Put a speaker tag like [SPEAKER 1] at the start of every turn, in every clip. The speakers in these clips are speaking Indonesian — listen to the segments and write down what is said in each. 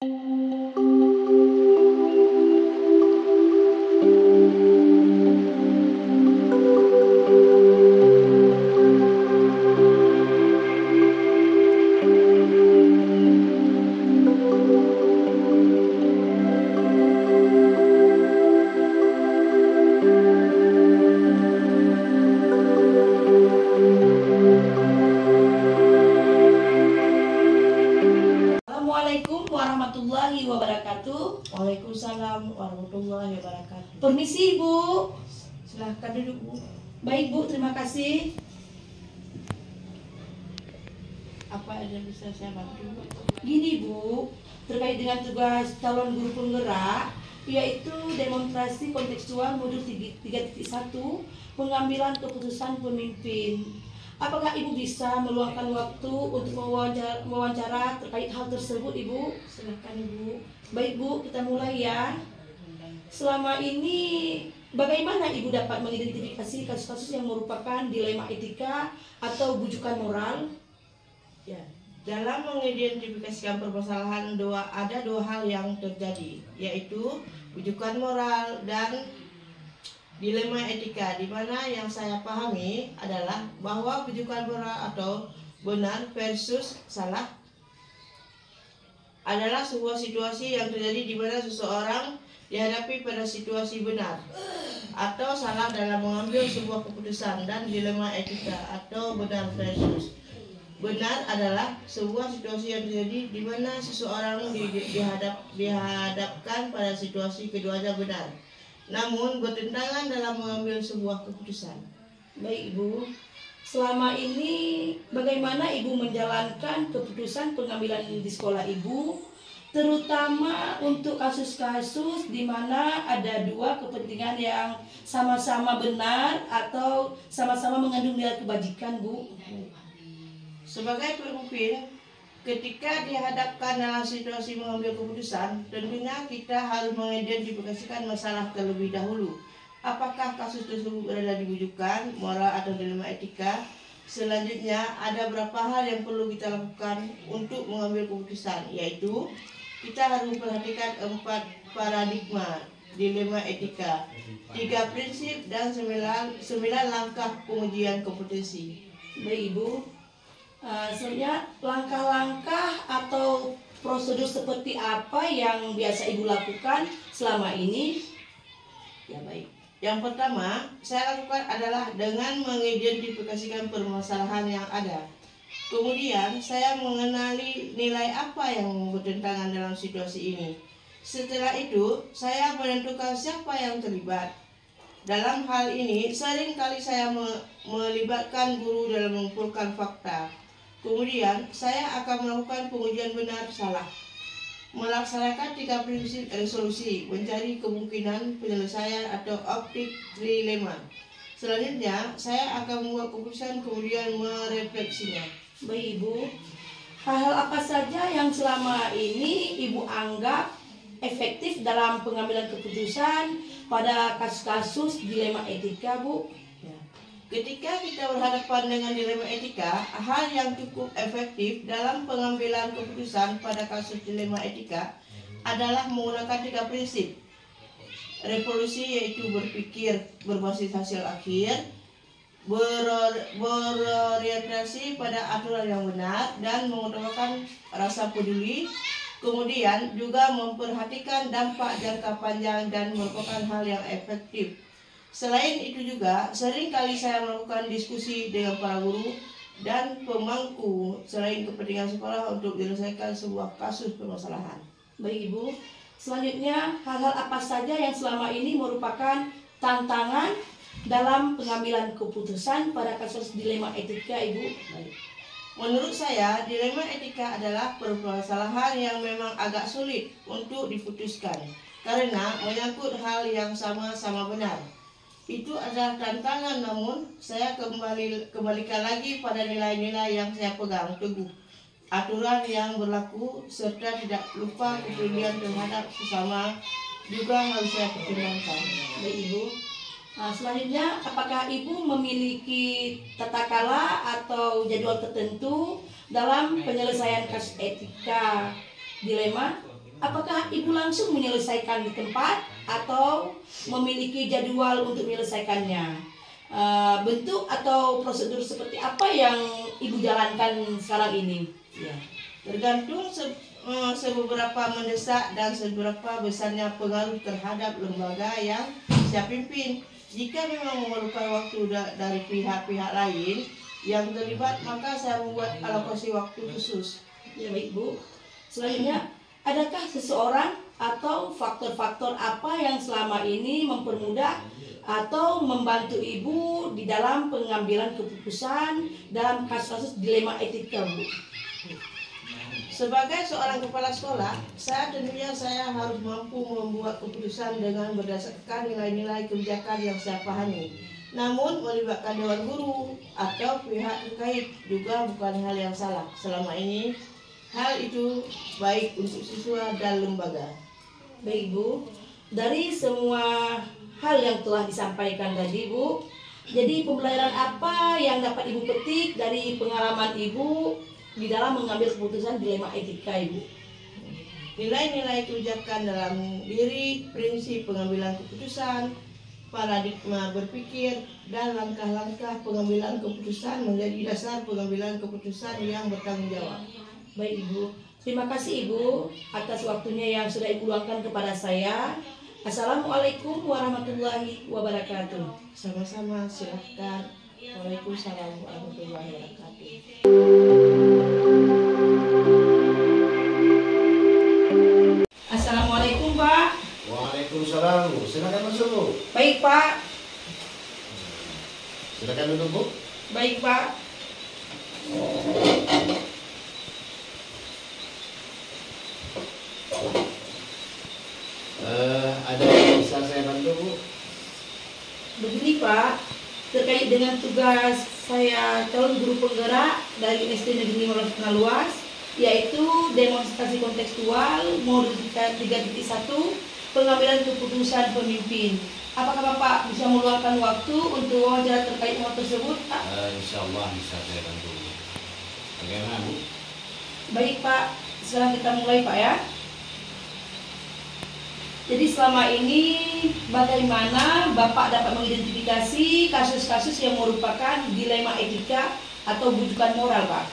[SPEAKER 1] Assalamualaikum warahmatullahi wabarakatuh.
[SPEAKER 2] Waalaikumsalam warahmatullahi wabarakatuh.
[SPEAKER 1] Permisi Bu.
[SPEAKER 2] Silahkan duduk Bu.
[SPEAKER 1] Baik Bu, terima kasih.
[SPEAKER 2] Apa ada bisa saya bantu Bu?
[SPEAKER 1] Gini Bu, terkait dengan tugas calon guru penggerak, yaitu demonstrasi kontekstual modul 3.1 pengambilan keputusan pemimpin. Apakah Ibu bisa meluangkan waktu untuk mewawancara terkait hal tersebut Ibu?
[SPEAKER 2] Silahkan Ibu.
[SPEAKER 1] Baik Bu, kita mulai ya. Selama ini bagaimana Ibu dapat mengidentifikasi kasus-kasus yang merupakan dilema etika atau bujukan moral?
[SPEAKER 2] Ya, dalam mengidentifikasikan permasalahan ada dua hal yang terjadi, yaitu rujukan moral dan dilema etika, di mana yang saya pahami adalah bahwa rujukan moral atau benar versus salah adalah sebuah situasi yang terjadi di mana seseorang dihadapi pada situasi benar atau salah dalam mengambil sebuah keputusan, dan dilema etika atau benar versus benar adalah sebuah situasi yang terjadi di mana seseorang dihadapkan pada situasi keduanya benar, namun bertentangan dalam mengambil sebuah keputusan.
[SPEAKER 1] Baik Ibu, selama ini bagaimana Ibu menjalankan keputusan pengambilan di sekolah Ibu, terutama untuk kasus-kasus di mana ada dua kepentingan yang sama-sama benar atau sama-sama mengandung nilai kebajikan Bu?
[SPEAKER 2] Sebagai pemimpin, ketika dihadapkan dalam situasi mengambil keputusan, tentunya kita harus mengidentifikasikan masalah terlebih dahulu. Apakah kasus tersebut berada di bujukan, moral, atau dilema etika? Selanjutnya, ada beberapa hal yang perlu kita lakukan untuk mengambil keputusan, yaitu kita harus memperhatikan 4 paradigma dilema etika, 3 prinsip, dan 9 langkah pengujian kompetensi.
[SPEAKER 1] Baik Ibu, sebenarnya langkah-langkah atau prosedur seperti apa yang biasa Ibu lakukan selama ini?
[SPEAKER 2] Ya baik. Yang pertama saya lakukan adalah dengan mengidentifikasikan permasalahan yang ada. Kemudian saya mengenali nilai apa yang bertentangan dalam situasi ini. Setelah itu saya menentukan siapa yang terlibat. Dalam hal ini sering kali saya melibatkan guru dalam mengumpulkan fakta. Kemudian saya akan melakukan pengujian benar salah, melaksanakan 3 prinsip resolusi, mencari kemungkinan penyelesaian atau optik trilema. Selanjutnya saya akan membuat keputusan kemudian merefleksinya.
[SPEAKER 1] Baik Ibu, hal-hal apa saja yang selama ini Ibu anggap efektif dalam pengambilan keputusan pada kasus-kasus dilema etika Bu?
[SPEAKER 2] Ketika kita berhadapan dengan dilema etika, hal yang cukup efektif dalam pengambilan keputusan pada kasus dilema etika adalah menggunakan 3 prinsip. Revolusi, yaitu berpikir berbasis hasil akhir, berorientasi pada aturan yang benar, dan mengutamakan rasa peduli. Kemudian juga memperhatikan dampak jangka panjang dan merupakan hal yang efektif. Selain itu juga, sering kali saya melakukan diskusi dengan para guru dan pemangku selain kepentingan sekolah untuk menyelesaikan sebuah kasus permasalahan.
[SPEAKER 1] Baik Ibu, selanjutnya hal-hal apa saja yang selama ini merupakan tantangan dalam pengambilan keputusan pada kasus dilema etika Ibu?
[SPEAKER 2] Baik. Menurut saya, dilema etika adalah permasalahan yang memang agak sulit untuk diputuskan karena menyangkut hal yang sama-sama benar. Itu adalah tantangan, namun saya kembalikan lagi pada nilai-nilai yang saya pegang teguh, aturan yang berlaku, serta tidak lupa kepedulian terhadap sesama juga harus saya pertimbangkan.
[SPEAKER 1] Baik Ibu, selanjutnya apakah Ibu memiliki tata kala atau jadwal tertentu dalam penyelesaian kasus etika dilema? apakah Ibu langsung menyelesaikan di tempat atau memiliki jadwal untuk menyelesaikannya? Bentuk atau prosedur seperti apa yang Ibu jalankan sekarang ini?
[SPEAKER 2] Ya, tergantung seberapa mendesak dan seberapa besarnya pengaruh terhadap lembaga yang saya pimpin. Jika memang memerlukan waktu dari pihak-pihak lain yang terlibat, maka saya membuat alokasi waktu khusus.
[SPEAKER 1] Ya baik Bu. Selanjutnya, adakah seseorang atau faktor-faktor apa yang selama ini mempermudah atau membantu Ibu di dalam pengambilan keputusan dalam kasus-kasus dilema etika, Bu?
[SPEAKER 2] Sebagai seorang kepala sekolah, tentunya saya harus mampu membuat keputusan dengan berdasarkan nilai-nilai kebijakan yang saya pahami. Namun melibatkan dewan guru atau pihak terkait juga bukan hal yang salah. Selama ini hal itu baik untuk siswa dan lembaga.
[SPEAKER 1] Baik Bu, dari semua hal yang telah disampaikan tadi Bu, jadi pembelajaran apa yang dapat Ibu petik dari pengalaman Ibu di dalam mengambil keputusan dilema etika Ibu?
[SPEAKER 2] Nilai-nilai kebijakan dalam diri, prinsip pengambilan keputusan, paradigma berpikir, dan langkah-langkah pengambilan keputusan menjadi dasar pengambilan keputusan yang bertanggung jawab.
[SPEAKER 1] Baik Ibu, terima kasih Ibu atas waktunya yang sudah Ibu luangkan kepada saya. Assalamualaikum warahmatullahi wabarakatuh.
[SPEAKER 2] Sama-sama, silahkan. Waalaikumsalam warahmatullahi wabarakatuh.
[SPEAKER 1] Assalamualaikum Pak.
[SPEAKER 3] Waalaikumsalam, Bu. Silakan masuk, Bu.
[SPEAKER 1] Baik Pak.
[SPEAKER 3] Silakan duduk, Bu.
[SPEAKER 1] Baik Pak.
[SPEAKER 3] Ada yang bisa saya bantu, Bu?
[SPEAKER 1] Begini Pak, terkait dengan tugas saya calon guru penggerak dari SD Negeri 15 Luas, yaitu demonstrasi kontekstual modul 3.1 pengambilan keputusan pemimpin. Apakah Bapak bisa meluangkan waktu untuk wawancara terkait hal tersebut, Pak?
[SPEAKER 3] Insya Allah bisa saya bantu. Bagaimana, Bu?
[SPEAKER 1] Baik Pak, sekarang kita mulai Pak ya. Jadi selama ini bagaimana Bapak dapat mengidentifikasi kasus-kasus yang merupakan dilema etika atau bujukan moral, Pak?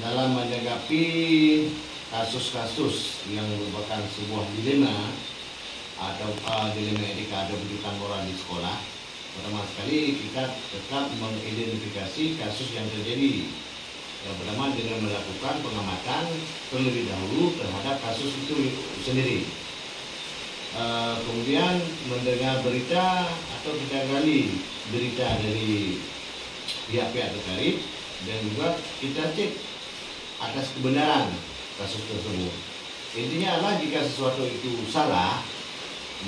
[SPEAKER 3] Dalam menanggapi kasus-kasus yang merupakan sebuah dilema atau dilema etika atau bujukan moral di sekolah, pertama sekali kita tetap mengidentifikasi kasus yang terjadi. Yang pertama dengan melakukan pengamatan terlebih dahulu terhadap kasus itu sendiri. Kemudian mendengar berita atau kita gali berita dari pihak-pihak terkait dan juga kita cek atas kebenaran kasus tersebut. Intinya adalah jika sesuatu itu salah,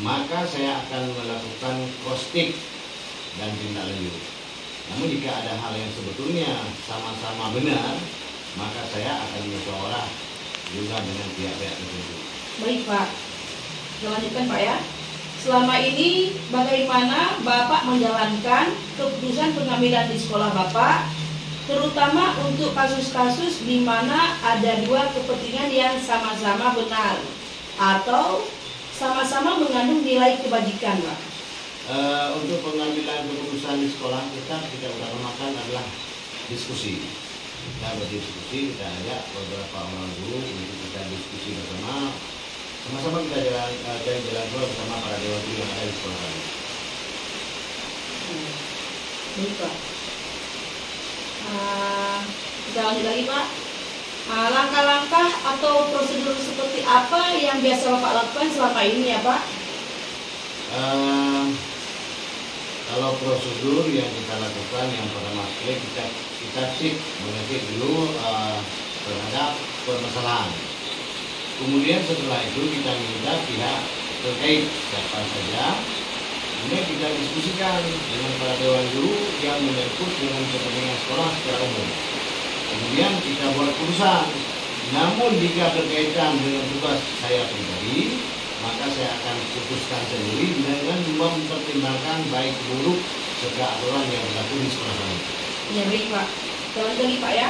[SPEAKER 3] maka saya akan melakukan cross check dan tindak lanjut. Namun jika ada hal yang sebetulnya sama-sama benar, maka saya akan musyawarah juga dengan pihak-pihak tertentu.
[SPEAKER 1] Baik Pak, kita lanjutkan Pak ya. Selama ini bagaimana Bapak menjalankan keputusan pengambilan di sekolah Bapak, terutama untuk kasus-kasus di mana ada dua kepentingan yang sama-sama benar atau sama-sama mengandung nilai kebajikan, Pak?
[SPEAKER 3] Untuk pengambilan keputusan di sekolah kita utamakan adalah diskusi. Kita berdiskusi, kita ajak beberapa orang guru untuk kita diskusi bersama, sama-sama kita cari jalan keluar bersama para dewan guru yang ada di sekolah kami.
[SPEAKER 1] Baik Pak. Kita lanjut lagi Pak. Langkah-langkah atau prosedur seperti apa yang biasa Bapak lakukan selama ini ya Pak?
[SPEAKER 3] Kalau prosedur yang kita lakukan, yang pertama sekali kita cek mengecek dulu terhadap permasalahan. Kemudian setelah itu kita minta pihak terkait siapa saja, kemudian kita diskusikan dengan para dewan guru yang menyangkut dengan kepentingan sekolah secara umum. Kemudian kita buat keputusan. Namun jika berkaitan dengan tugas saya pribadi, maka saya akan putuskan sendiri dengan mempertimbangkan baik buruk serta aturan yang berlaku di sekolah kami.
[SPEAKER 1] Ya baik Pak. Kita lanjut lagi Pak ya.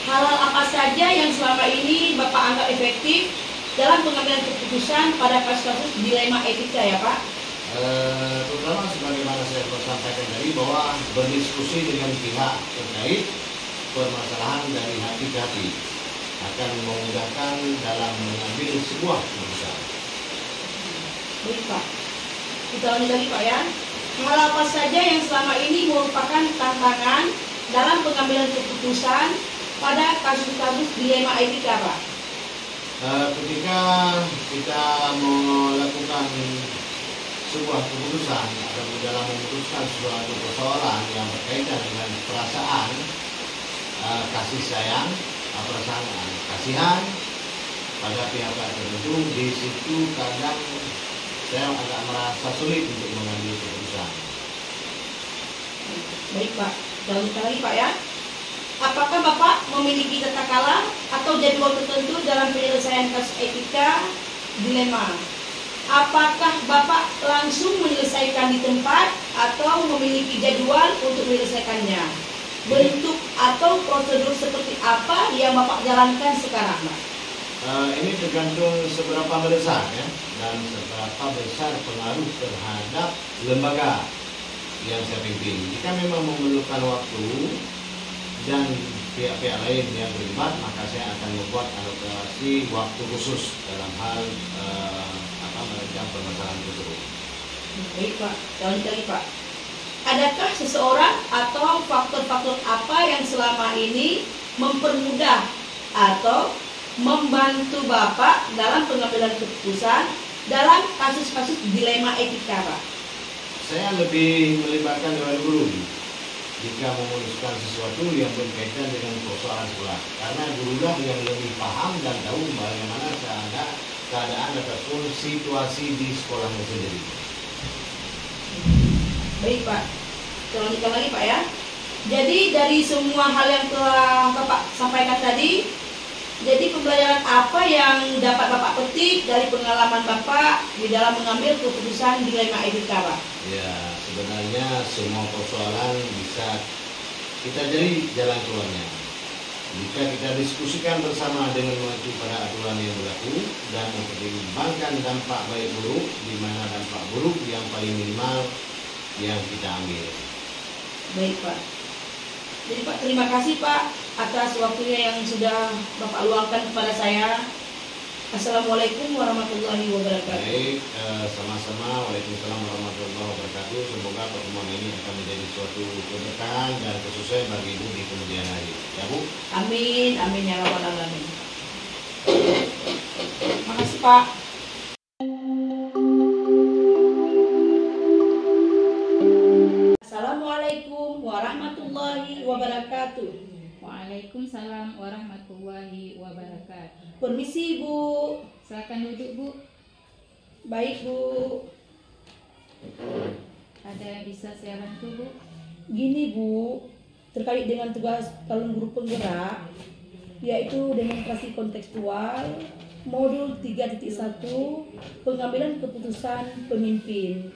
[SPEAKER 1] Hal apa saja yang selama ini Bapak anggap efektif dalam pengambilan keputusan pada kasus-kasus dilema etika ya Pak?
[SPEAKER 3] Terutama sebagaimana saya sampaikan tadi bahwa berdiskusi dengan pihak terkait permasalahan dari hati ke hati akan memudahkan dalam mengambil sebuah keputusan.
[SPEAKER 1] Baik Pak, kita lanjut lagi Pak ya. Hal apa saja yang selama ini merupakan tantangan dalam pengambilan keputusan pada kasus-kasus dilema etika Pak?
[SPEAKER 3] Ketika kita melakukan sebuah keputusan atau dalam memutuskan suatu persoalan yang berkaitan dengan perasaan kasih sayang, perasaan kasihan pada pihak-pihak tertentu, di situ kadang saya agak merasa sulit untuk mengambil keputusan.
[SPEAKER 1] Baik Pak, lanjut lagi Pak ya. Apakah Bapak memiliki tata kala atau jadwal tertentu dalam penyelesaian kasus etika dilema? Apakah Bapak langsung menyelesaikan di tempat atau memiliki jadwal untuk menyelesaikannya? Bentuk atau prosedur seperti apa yang Bapak jalankan sekarang, Pak?
[SPEAKER 3] Ini tergantung seberapa besar ya, dan seberapa besar pengaruh terhadap lembaga yang saya pimpin. Jika memang memerlukan waktu dan pihak-pihak lain yang terlibat, maka saya akan membuat alokasi waktu khusus dalam hal merancang permasalahan tersebut.
[SPEAKER 1] Baik Pak, lanjut lagi Pak. Adakah seseorang atau faktor-faktor apa yang selama ini mempermudah atau membantu Bapak dalam pengambilan keputusan dalam kasus-kasus dilema etika Pak?
[SPEAKER 3] Saya lebih melibatkan Dewan Guru jika memutuskan sesuatu yang berkaitan dengan persoalan sekolah, karena gurulah yang lebih paham dan tahu bagaimana keadaan ataupun situasi di sekolahnya sendiri.
[SPEAKER 1] Baik Pak, kita lanjutkan lagi Pak ya. Jadi dari semua hal yang telah Bapak sampaikan tadi, jadi pembelajaran apa yang dapat Bapak petik dari pengalaman Bapak di dalam mengambil keputusan dilema etika Pak?
[SPEAKER 3] Ya, sebenarnya semua persoalan bisa kita cari jalan keluarnya jika kita diskusikan bersama dengan mengacu pada aturan yang berlaku dan mempertimbangkan dampak baik buruk, di mana dampak buruk yang paling minimal yang kita ambil.
[SPEAKER 1] Baik Pak. Jadi Pak, terima kasih Pak atas waktunya yang sudah Bapak luangkan kepada saya. Assalamualaikum warahmatullahi wabarakatuh.
[SPEAKER 3] Baik, sama-sama. Waalaikumsalam warahmatullahi wabarakatuh. Semoga pertemuan ini akan menjadi suatu keberkahan dan kesusahan bagi Ibu di kemudian hari. Ya Bu?
[SPEAKER 1] Amin, amin ya rabbal alamin. Makasih Pak. Assalamualaikum warahmatullahi wabarakatuh.
[SPEAKER 4] Waalaikumsalam warahmatullahi wabarakatuh.
[SPEAKER 1] Permisi Bu.
[SPEAKER 4] Silakan duduk Bu.
[SPEAKER 1] Baik Bu.
[SPEAKER 4] Ada yang bisa saya bantu Bu?
[SPEAKER 1] Gini Bu, terkait dengan tugas calon guru penggerak, yaitu demonstrasi kontekstual modul 3.1 pengambilan keputusan pemimpin.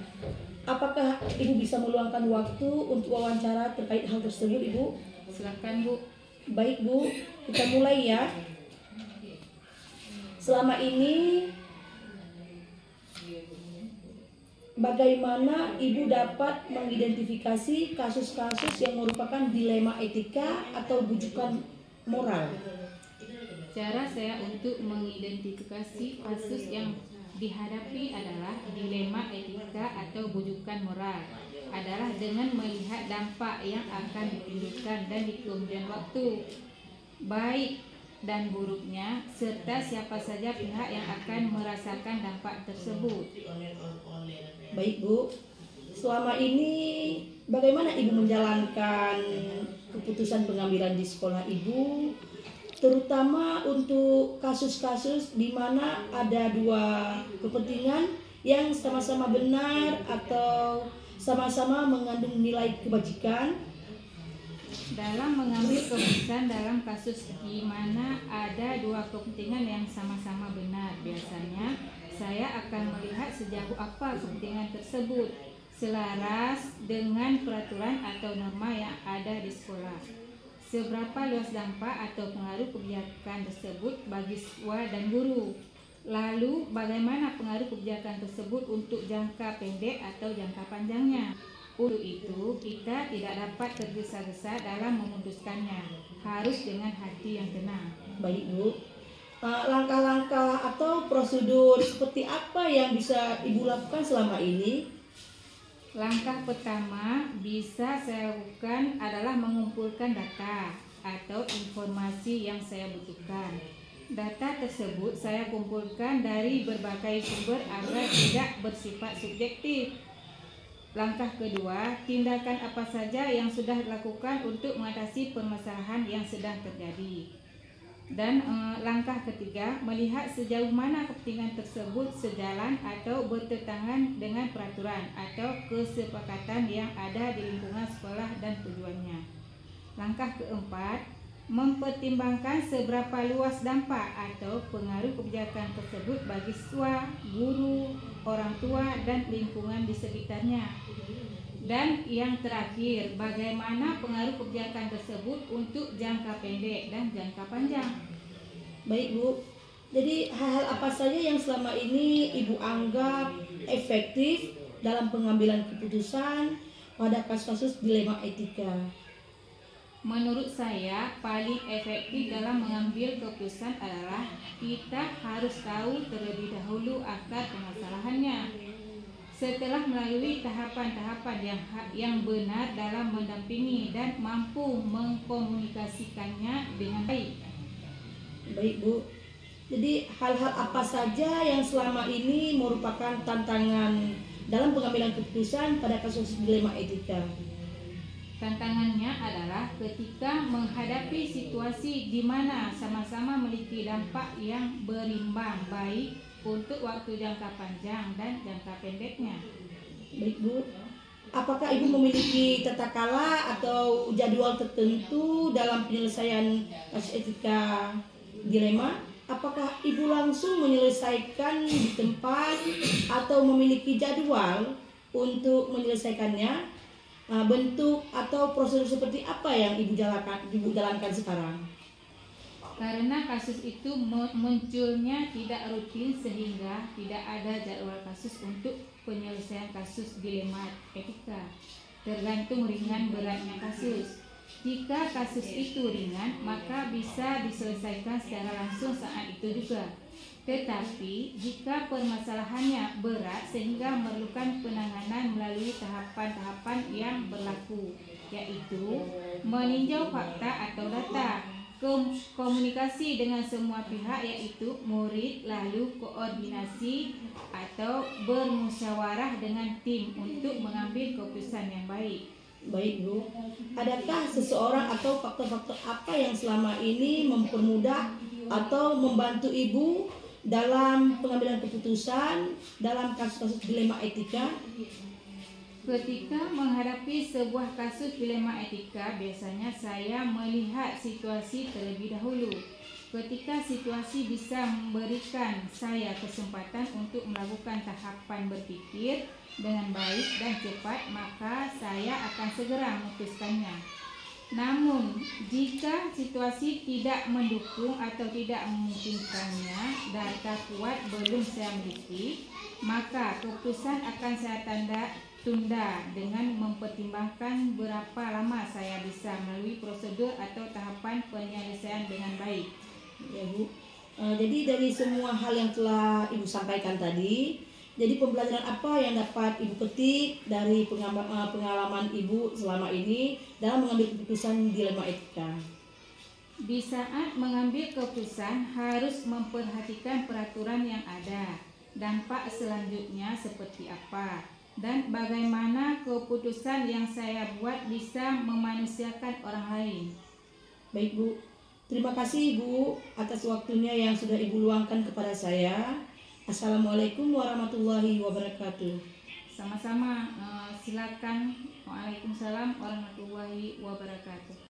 [SPEAKER 1] Apakah Ibu bisa meluangkan waktu untuk wawancara terkait hal tersebut Ibu?
[SPEAKER 4] Silakan Bu.
[SPEAKER 1] Baik Bu, kita mulai ya. Selama ini bagaimana Ibu dapat mengidentifikasi kasus-kasus yang merupakan dilema etika atau bujukan moral?
[SPEAKER 4] Cara saya untuk mengidentifikasi kasus yang dihadapi adalah dilema etika atau bujukan moral adalah dengan melihat dampak yang akan ditimbulkan dan di kemudian waktu, baik dan buruknya, serta siapa saja pihak yang akan merasakan dampak tersebut.
[SPEAKER 1] Baik Bu, selama ini bagaimana Ibu menjalankan keputusan pengambilan di sekolah Ibu, terutama untuk kasus-kasus di mana ada dua kepentingan yang sama-sama benar atau sama-sama mengandung nilai kebajikan?
[SPEAKER 4] Dalam mengambil keputusan dalam kasus di mana ada dua kepentingan yang sama-sama benar, biasanya saya akan melihat sejauh apa kepentingan tersebut selaras dengan peraturan atau norma yang ada di sekolah. seberapa luas dampak atau pengaruh kebijakan tersebut bagi siswa dan guru. Lalu, bagaimana pengaruh kebijakan tersebut untuk jangka pendek atau jangka panjangnya? Untuk itu, kita tidak dapat tergesa-gesa dalam memutuskannya. Harus dengan hati yang tenang.
[SPEAKER 1] Baik Bu, langkah-langkah atau prosedur seperti apa yang bisa Ibu lakukan selama ini?
[SPEAKER 4] Langkah pertama bisa saya lakukan adalah mengumpulkan data atau informasi yang saya butuhkan. Data tersebut saya kumpulkan dari berbagai sumber agar tidak bersifat subjektif. Langkah kedua, tindakan apa saja yang sudah dilakukan untuk mengatasi permasalahan yang sedang terjadi. Dan langkah ketiga, melihat sejauh mana kepentingan tersebut sejalan atau bertentangan dengan peraturan atau kesepakatan yang ada di lingkungan sekolah dan tujuannya. Langkah keempat, mempertimbangkan seberapa luas dampak atau pengaruh kebijakan tersebut bagi siswa, guru, orang tua, dan lingkungan di sekitarnya. Dan yang terakhir, bagaimana pengaruh kebijakan tersebut untuk jangka pendek dan jangka panjang.
[SPEAKER 1] Baik Bu, jadi hal-hal apa saja yang selama ini Ibu anggap efektif dalam pengambilan keputusan pada kasus-kasus dilema etika?
[SPEAKER 4] Menurut saya, paling efektif dalam mengambil keputusan adalah kita harus tahu terlebih dahulu akar permasalahannya. Setelah melalui tahapan-tahapan yang benar dalam mendampingi dan mampu mengkomunikasikannya dengan baik.
[SPEAKER 1] Baik Bu, jadi hal-hal apa saja yang selama ini merupakan tantangan dalam pengambilan keputusan pada kasus dilema etika?
[SPEAKER 4] Tantangannya adalah ketika menghadapi situasi di mana sama-sama memiliki dampak yang berimbang baik untuk waktu jangka panjang dan jangka pendeknya.
[SPEAKER 1] Baik Bu, apakah Ibu memiliki tata kala atau jadwal tertentu dalam penyelesaian kasus etika dilema? Apakah Ibu langsung menyelesaikan di tempat atau memiliki jadwal untuk menyelesaikannya? Bentuk atau prosedur seperti apa yang Ibu jalankan sekarang?
[SPEAKER 4] Karena kasus itu munculnya tidak rutin sehingga tidak ada jadwal kasus untuk penyelesaian kasus dilema etika. Tergantung ringan beratnya kasus. Jika kasus itu ringan, maka bisa diselesaikan secara langsung saat itu juga. Tetapi jika permasalahannya berat sehingga memerlukan penanganan melalui tahapan-tahapan yang berlaku, yaitu meninjau fakta atau data, komunikasi dengan semua pihak yaitu murid, lalu koordinasi atau bermusyawarah dengan tim untuk mengambil keputusan yang baik.
[SPEAKER 1] Baik Bu, adakah seseorang atau faktor-faktor apa yang selama ini mempermudah atau membantu Ibu dalam pengambilan keputusan dalam kasus-kasus dilema etika?
[SPEAKER 4] Ketika menghadapi sebuah kasus dilema etika, biasanya saya melihat situasi terlebih dahulu. Ketika situasi bisa memberikan saya kesempatan untuk melakukan tahapan berpikir dengan baik dan cepat, maka saya akan segera memutuskannya. Namun, jika situasi tidak mendukung atau tidak memungkinkannya, data kuat belum saya miliki, maka keputusan akan saya tunda dengan mempertimbangkan berapa lama saya bisa melalui prosedur atau tahapan penyelesaian dengan baik.
[SPEAKER 1] Ya Bu, jadi dari semua hal yang telah Ibu sampaikan tadi, jadi pembelajaran apa yang dapat Ibu petik dari pengalaman Ibu selama ini dalam mengambil keputusan dilema etika?
[SPEAKER 4] Di saat mengambil keputusan harus memperhatikan peraturan yang ada, dampak selanjutnya seperti apa, dan bagaimana keputusan yang saya buat bisa memanusiakan orang lain.
[SPEAKER 1] Baik Bu, terima kasih Ibu atas waktunya yang sudah Ibu luangkan kepada saya. Assalamualaikum warahmatullahi wabarakatuh.
[SPEAKER 4] Sama-sama, silakan. Waalaikumsalam warahmatullahi wabarakatuh.